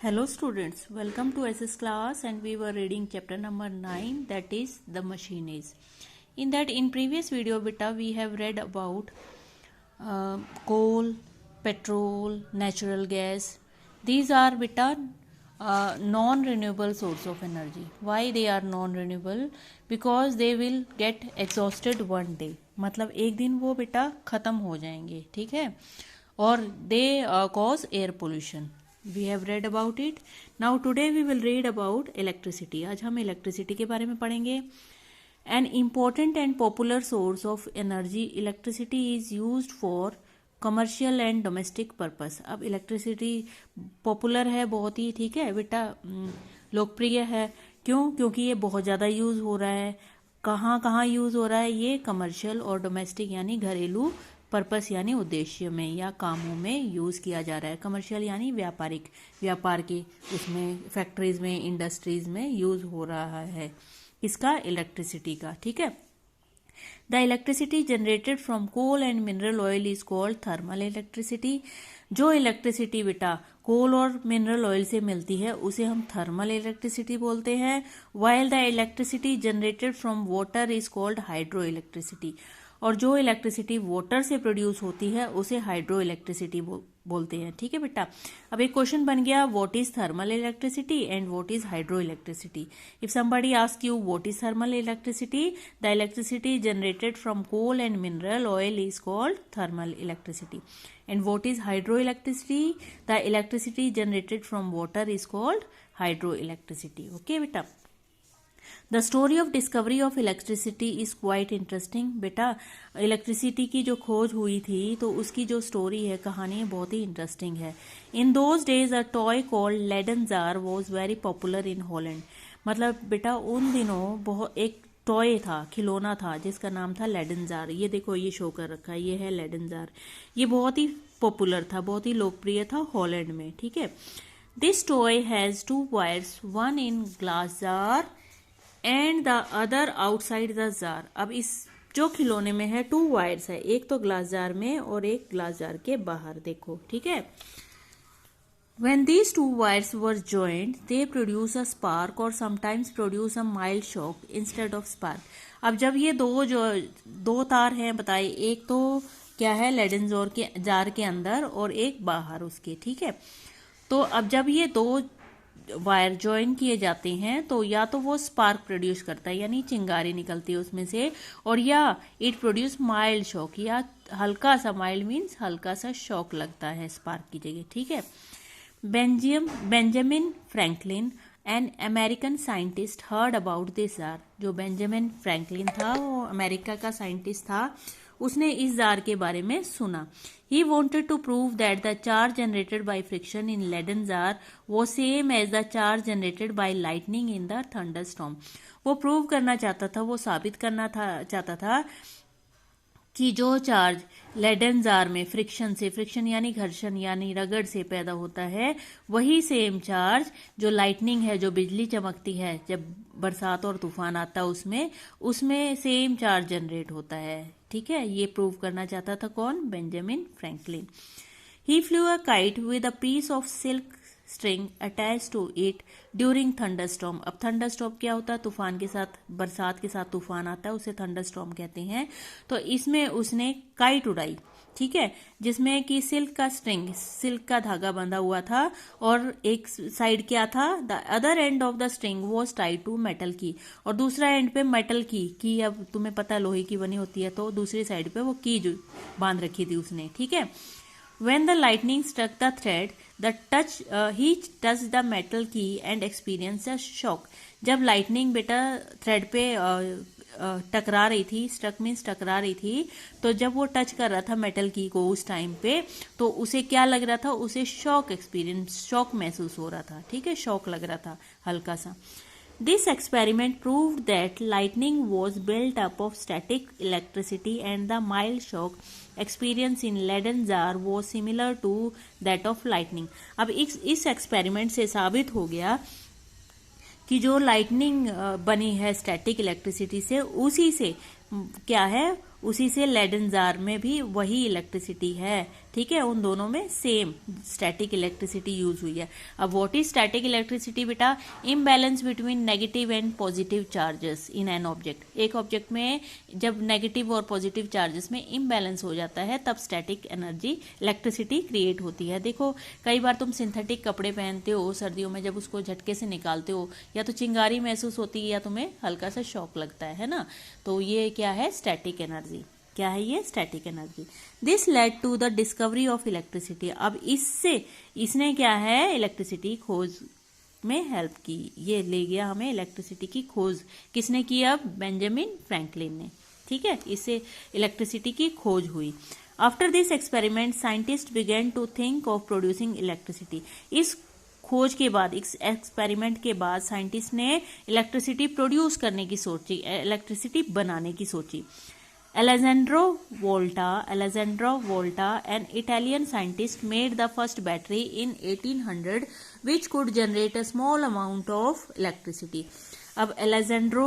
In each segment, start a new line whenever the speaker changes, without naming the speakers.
Hello students, welcome to SS class and we were reading chapter number 9, that is the machines. In previous video beta we have read about coal, petrol, natural gas. These are beta non-renewable source of energy. Why they are non-renewable? Because they will get exhausted one day. मतलब एक दिन वो बेटा खत्म हो जाएंगे, ठीक है, और they cause air pollution. We have read about it. Now today we will read about electricity. आज हम electricity के बारे में पढ़ेंगे. An important and popular source of energy, electricity is used for commercial and domestic purpose. अब electricity popular है बहुत ही, ठीक है बेटा, लोकप्रिय है. क्यों? क्योंकि ये बहुत ज़्यादा यूज़ हो रहा है. कहाँ कहाँ यूज़ हो रहा है ये? कमर्शियल और डोमेस्टिक यानी घरेलू पर्पस यानी उद्देश्य में या कामों में यूज़ किया जा रहा है. कमर्शियल यानी व्यापारिक, व्यापार के उसमें फैक्ट्रीज में, इंडस्ट्रीज में यूज़ हो रहा है इसका, इलेक्ट्रिसिटी का, ठीक है. The electricity generated from coal and mineral oil is called thermal electricity. जो इलेक्ट्रिसिटी बेटा कोल और मिनरल ऑयल से मिलती है उसे हम थर्मल इलेक्ट्रिसिटी बोलते हैं. While the electricity generated from water is called hydro electricity. और जो इलेक्ट्रिसिटी वाटर से प्रोड्यूस होती है उसे हाइड्रो इलेक्ट्रिसिटी बोलते हैं, ठीक है बेटा. अब एक क्वेश्चन बन गया, what is thermal electricity and what is hydro electricity. If somebody ask you what is thermal electricity, the electricity generated from coal and mineral oil is called thermal electricity. And what is hydro electricity, the electricity generated from water is called hydro electricity. Okay बेटा. The story of discovery of electricity is quite interesting. बेटा electricity की जो खोज हुई थी तो उसकी जो स्टोरी है, कहानी, बहुत ही इंटरेस्टिंग है. In those days a toy called Leyden jar was very popular in Holland. मतलब बेटा उन दिनों बहुत एक टॉय था, खिलौना था जिसका नाम था लेडन जार. ये देखो, ये शो कर रखा है, ये है लेडन जार. ये बहुत ही पॉपुलर था, बहुत ही लोकप्रिय था हॉलैंड में, ठीक है. This toy has 2 wires, one in glass jar and the other outside the jar. अब इस जो खिलौने में है 2 वायर्स है, एक तो ग्लास जार में और एक ग्लास जार के बाहर, देखो, ठीक है. When these 2 wires were joined, they produce a spark or sometimes produce a mild shock instead of spark. अब जब ये दो तार हैं बताए, एक तो क्या है लेडन जार के अंदर और एक बाहर उसके, ठीक है. तो अब जब ये 2 वायर ज्वाइन किए जाते हैं तो या तो वो स्पार्क प्रोड्यूस करता है यानी चिंगारी निकलती है उसमें से, और या इट प्रोड्यूस माइल्ड शॉक, या हल्का सा, माइल्ड मीन्स हल्का सा शॉक लगता है स्पार्क की जगह, ठीक है. Benjamin Franklin an American scientist heard about this jar. जो बेंजामिन फ्रैंकलिन था वो अमेरिका का साइंटिस्ट था, उसने इस जार के बारे में सुना. He wanted to prove that the charge generated by friction in Leyden jar was same as the charge generated by lightning in the thunderstorm. वो प्रूव करना चाहता था, वो साबित करना चाहता था कि जो चार्ज लेडन जार में फ्रिक्शन से, फ्रिक्शन यानी घर्षण यानी रगड़ से पैदा होता है, वही सेम चार्ज जो लाइटनिंग है, जो बिजली चमकती है जब बरसात और तूफान आता है उसमें सेम चार्ज जनरेट होता है, ठीक है. ये प्रूव करना चाहता था कौन? Benjamin Franklin. He flew a kite with a piece of silk string attach to it during thunderstorm. अब थंडरस्टॉर्म क्या होता है? तूफान के साथ, बरसात के साथ तूफान आता है, उसे थंडरस्टॉर्म कहते हैं. तो इसमें उसने काइट उड़ाई, ठीक है, जिसमें कि सिल्क का स्ट्रिंग, सिल्क का धागा बंधा हुआ था, और एक साइड क्या था? The other end of the string was tied to metal key, और दूसरा एंड पे मेटल की, अब तुम्हें पता है लोहे की बनी होती है, तो दूसरी साइड पे वो की जो बांध रखी थी उसने, ठीक है. When the lightning struck the thread, he touched the metal key and experienced a shock. जब लाइटनिंग बेटा थ्रेड पे टकरा रही थी, स्ट्रक मीन्स टकरा रही थी, तो जब वो टच कर रहा था मेटल की को उस टाइम पे, तो उसे क्या लग रहा था? उसे शॉक महसूस हो रहा था, ठीक है, शॉक लग रहा था हल्का सा. This experiment proved that lightning was built up of static electricity and the mild shock experience in Leyden jar was similar to that of lightning. अब इस एक्सपेरिमेंट से साबित हो गया कि जो लाइटनिंग बनी है स्टैटिक इलेक्ट्रिसिटी से, उसी से क्या है, उसी से लेडन जार में भी वही इलेक्ट्रिसिटी है ठीक है, उन दोनों में सेम स्टैटिक इलेक्ट्रिसिटी यूज हुई है। अब व्हाट इज स्टैटिक इलेक्ट्रिसिटी बेटा? Imbalance between negative and positive charges in an object. एक ऑब्जेक्ट में जब नेगेटिव और पॉजिटिव चार्जेस में इम्बैलेंस हो जाता है तब स्टैटिक एनर्जी इलेक्ट्रिसिटी क्रिएट होती है। देखो कई बार तुम सिंथेटिक कपड़े पहनते हो सर्दियों में, जब उसको झटके से निकालते हो या तो चिंगारी महसूस होती है या तुम्हें हल्का सा शॉक लगता है ना, तो ये क्या है? Static energy. क्या है ये? Static energy. This led to the discovery of electricity. अब इसने क्या है? इलेक्ट्रिसिटी खोज में हेल्प की। ये ले गया हमें इलेक्ट्रिसिटी की खोज। किसने की? अब बेंजामिन फ्रैंकलिन ने। ठीक है, इससे इलेक्ट्रिसिटी की खोज हुई। After this experiment scientist began to think of producing electricity. इस खोज के बाद, इस एक्सपेरिमेंट के बाद साइंटिस्ट ने इलेक्ट्रिसिटी प्रोड्यूस करने की सोची, इलेक्ट्रिसिटी बनाने की सोची। Alessandro Volta, an Italian scientist, made the first battery in 1800 which could generate a small amount of electricity. अब Alessandro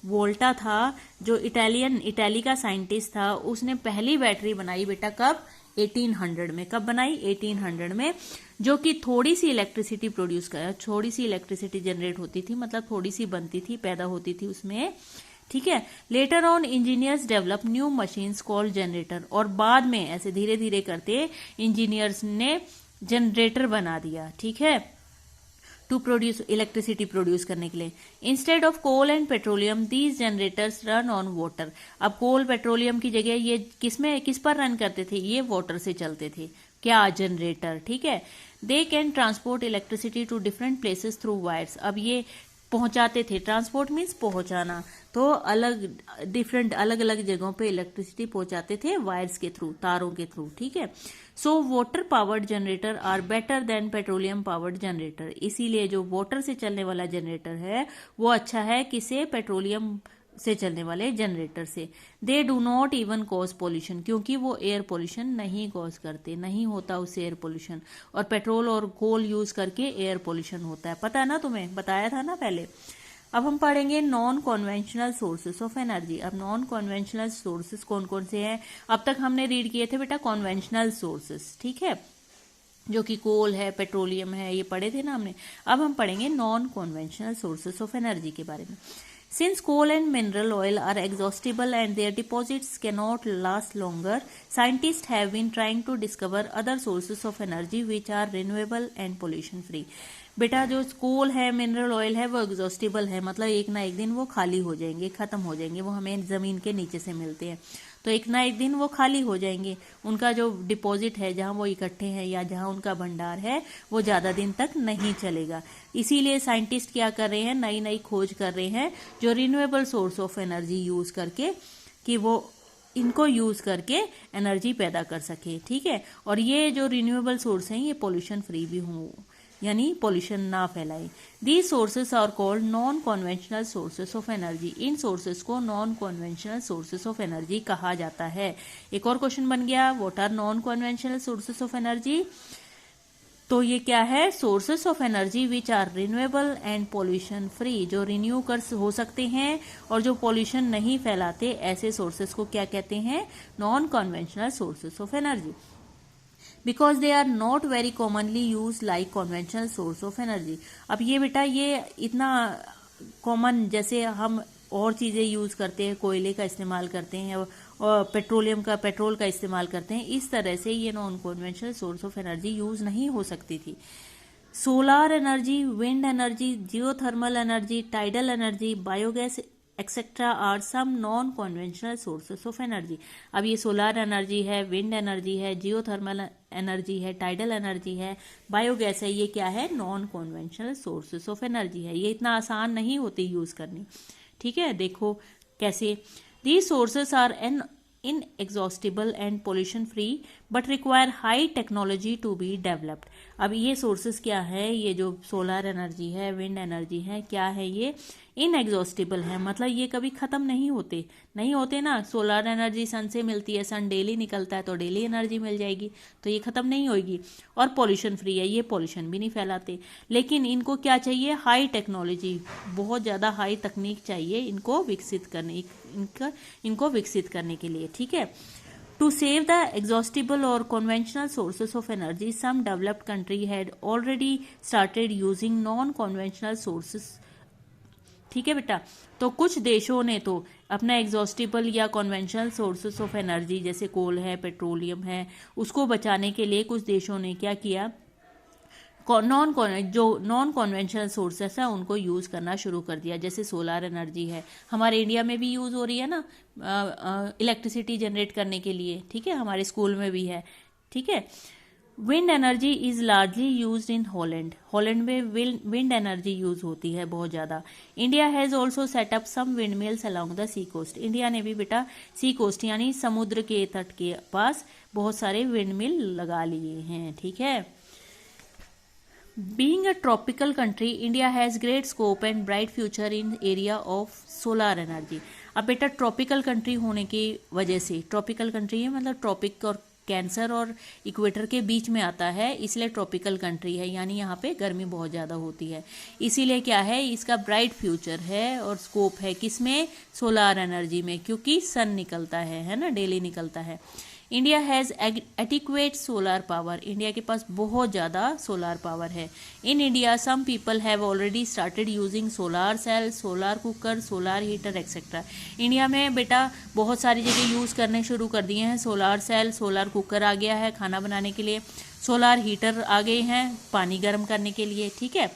Volta था जो इटाली का साइंटिस्ट था, उसने पहली बैटरी बनाई बेटा कब? 1800 में। कब बनाई? 1800 में, जो कि थोड़ी सी इलेक्ट्रिसिटी प्रोड्यूस कर, थोड़ी सी इलेक्ट्रिसिटी जनरेट होती थी, मतलब थोड़ी सी बनती थी, पैदा होती थी उसमें। ठीक है, later on engineers develop new machines called generator. और बाद में ऐसे धीरे धीरे करते इंजीनियर्स ने जनरेटर बना दिया। ठीक है, टू प्रोड्यूस इलेक्ट्रिसिटी प्रोड्यूस करने के लिए। Instead of coal and petroleum these generators run on water. अब कोल पेट्रोलियम की जगह ये किस पर रन करते थे? ये वाटर से चलते थे। क्या? जनरेटर। ठीक है, they can transport electricity to different places through wires. अब ये पहुंचाते थे, ट्रांसपोर्ट मीन्स पहुंचाना, तो अलग अलग जगहों पे इलेक्ट्रिसिटी पहुंचाते थे वायर्स के थ्रू, तारों के थ्रू। ठीक है, so water powered generator are better than petroleum powered generator. इसीलिए जो वाटर से चलने वाला जनरेटर है वो अच्छा है किसे? पेट्रोलियम से चलने वाले जनरेटर से। They do not even cause pollution, क्योंकि वो एयर पोल्यूशन नहीं कॉज करते, नहीं होता उससे एयर पोल्यूशन। और पेट्रोल और कोल यूज करके एयर पोल्यूशन होता है, पता है ना तुम्हें, बताया था ना पहले। अब हम पढ़ेंगे non conventional sources of energy. अब नॉन कॉन्वेंशनल सोर्सेस कौन कौन से हैं? अब तक हमने रीड किए थे बेटा कॉन्वेंशनल सोर्सेस, ठीक है, जो कि कोल है, पेट्रोलियम है, ये पढ़े थे ना हमने। अब हम पढ़ेंगे non conventional sources of energy के बारे में। Since coal and mineral oil are exhaustible and their deposits cannot last longer, scientists have been trying to discover other sources of energy which are renewable and pollution free. बेटा जो कोल है, mineral oil है, वो exhaustible है, मतलब एक ना एक दिन वो खाली हो जाएंगे, खत्म हो जाएंगे। वो हमें जमीन के नीचे से मिलते हैं, तो एक ना एक दिन वो खाली हो जाएंगे। उनका जो डिपॉजिट है, जहां वो इकट्ठे हैं या जहां उनका भंडार है, वो ज्यादा दिन तक नहीं चलेगा। इसीलिए साइंटिस्ट क्या कर रहे हैं? नई नई खोज कर रहे हैं जो renewable source of energy use करके, कि वो इनको यूज करके एनर्जी पैदा कर सके। ठीक है, और ये जो रिन्यूएबल सोर्स हैं ये पोल्यूशन फ्री भी हों, यानी पोल्यूशन ना फैलाए। These sources are called non conventional sources of energy. इन सोर्सेस को non conventional sources of energy कहा जाता है। एक और क्वेश्चन बन गया, what are non conventional sources of energy? तो ये क्या है? Sources of energy which are renewable and pollution free, जो रिन्यू कर हो सकते हैं और जो पोल्यूशन नहीं फैलाते, ऐसे सोर्सेस को क्या कहते हैं? Non conventional sources of energy. Because they are not very commonly use like conventional source of energy. अब ये बेटा ये इतना कॉमन, जैसे हम और चीजें यूज करते हैं, कोयले का इस्तेमाल करते हैं और पेट्रोल का इस्तेमाल करते हैं, इस तरह से ये non conventional source of energy use नहीं हो सकती थी। Solar energy, wind energy, geothermal energy, tidal energy, biogas etcetera are some non conventional sources of energy. अब ये सोलार एनर्जी है, विंड एनर्जी है, जियोथर्मल एनर्जी है, टाइडल एनर्जी है, बायोगैस है, ये क्या है? Non conventional sources of energy है। ये इतना आसान नहीं होती यूज करनी। ठीक है, देखो कैसे। These sources are inexhaustible and pollution free but require high technology to be developed। अब ये सोर्सेस क्या है? ये जो सोलर एनर्जी है, विंड एनर्जी है, क्या है? ये इनएग्जॉस्टिबल है, मतलब ये कभी खत्म नहीं होते ना। सोलर एनर्जी सन से मिलती है, सन डेली निकलता है तो डेली एनर्जी मिल जाएगी, तो ये खत्म नहीं होगी। और पॉल्यूशन फ्री है, ये पॉल्यूशन भी नहीं फैलाते। लेकिन इनको क्या चाहिए? हाई टेक्नोलॉजी, बहुत ज्यादा हाई तकनीक चाहिए इनको विकसित करने के लिए। ठीक है, To save the exhaustible or conventional sources of energy, some developed country had already started using non-conventional sources. ठीक है बेटा, तो कुछ देशों ने तो अपना एग्जॉस्टिबल या कॉन्वेंशनल सोर्सेस ऑफ एनर्जी जैसे कोल है, पेट्रोलियम है, उसको बचाने के लिए कुछ देशों ने क्या किया, जो नॉन कॉन्वेंशनल सोर्सेस है उनको यूज करना शुरू कर दिया। जैसे सोलार एनर्जी है, हमारे इंडिया में भी यूज हो रही है ना इलेक्ट्रिसिटी जनरेट करने के लिए, ठीक है, हमारे स्कूल में भी है, ठीक है। Wind energy is largely used in Holland, Holland में विंड एनर्जी यूज होती है बहुत ज्यादा। India has also set up some wind mills along the sea coast, India ने भी बेटा सी कोस्ट यानी समुद्र के तट के पास बहुत सारे विंड मिल लगा लिए हैं, ठीक है। Being a tropical country, India has great scope and bright future in area of solar energy. अब बेटा ट्रॉपिकल कंट्री होने की वजह से, ट्रॉपिकल कंट्री है मतलब ट्रॉपिक और कैंसर और इक्वेटर के बीच में आता है, इसलिए ट्रॉपिकल कंट्री है, यानी यहाँ पे गर्मी बहुत ज़्यादा होती है, इसीलिए क्या है, इसका ब्राइट फ्यूचर है और स्कोप है किसमें, सोलार एनर्जी में, क्योंकि सन निकलता है ना, डेली निकलता है। India has adequate solar power, India के पास बहुत ज़्यादा सोलार पावर है। In India some people have already started using solar cell, solar cooker, solar heater etcetera. India में बेटा बहुत सारी जगह यूज़ करने शुरू कर दिए हैं, सोलार सेल, सोलार कुकर आ गया है खाना बनाने के लिए, सोलार हीटर आ गए हैं पानी गर्म करने के लिए, ठीक है,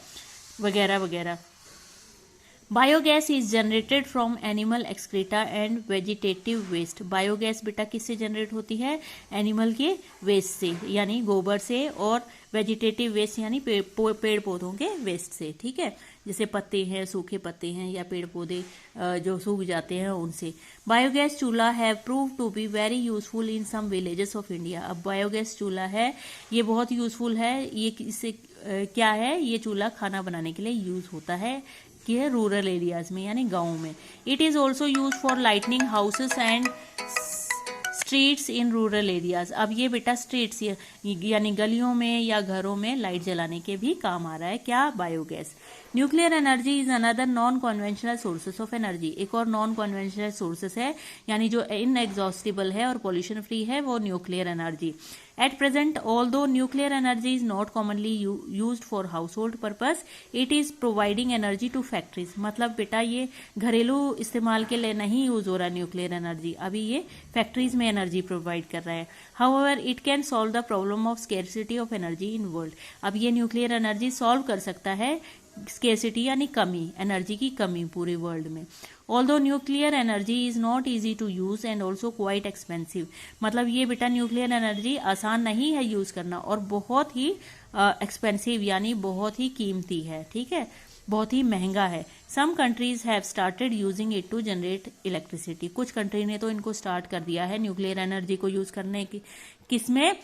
वगैरह वगैरह। Biogas is generated from animal excreta and vegetative waste, biogas बेटा किससे जनरेट होती है, एनिमल के वेस्ट से यानी गोबर से, और वेजिटेटिव वेस्ट यानी पेड़ पौधों के वेस्ट से, ठीक है, जैसे पत्ते हैं, सूखे पत्ते हैं या पेड़ पौधे जो सूख जाते हैं उनसे। Biogas chulha have prove to be very useful in some villages of India, अब बायोगैस चूल्हा है ये बहुत यूजफुल है, ये इससे क्या है, ये चूल्हा खाना बनाने के लिए यूज होता है कि है रूरल एरियाज में यानी गाँव में। It is also use for lightning houses and streets in rural areas, अब ये बेटा स्ट्रीट्स यानी गलियों में या घरों में लाइट जलाने के भी काम आ रहा है, क्या, biogas. Nuclear energy is another non conventional sources of energy, एक और नॉन कॉन्वेंशनल सोर्सेस है यानी जो इनएग्जॉस्टिबल है और पॉल्यूशन फ्री है, वो nuclear energy. At present, although nuclear energy is not commonly used for household purpose, it is providing energy to factories, मतलब बेटा ये घरेलू इस्तेमाल के लिए नहीं यूज हो रहा न्यूक्लियर एनर्जी, अभी ये फैक्ट्रीज में एनर्जी प्रोवाइड कर रहा है। However, it can solve the problem of scarcity of energy in world, अब ये न्यूक्लियर एनर्जी सॉल्व कर सकता है स्केर्सिटी यानी कमी, एनर्जी की कमी पूरे वर्ल्ड में। Although nuclear energy is not easy to use and also quite expensive, मतलब ये बेटा न्यूक्लियर एनर्जी आसान नहीं है यूज करना और बहुत ही एक्सपेंसिव यानी बहुत ही कीमती है, ठीक है, बहुत ही महंगा है। Some countries have started using it to generate electricity, कुछ कंट्री ने तो इनको स्टार्ट कर दिया है न्यूक्लियर एनर्जी को यूज करने की, किसमें,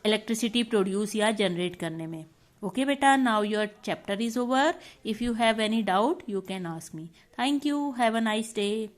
इलेक्ट्रिसिटी प्रोड्यूस या जनरेट करने में। Okay beta, now your chapter is over. If you have any doubt, you can ask me. Thank you. Have a nice day.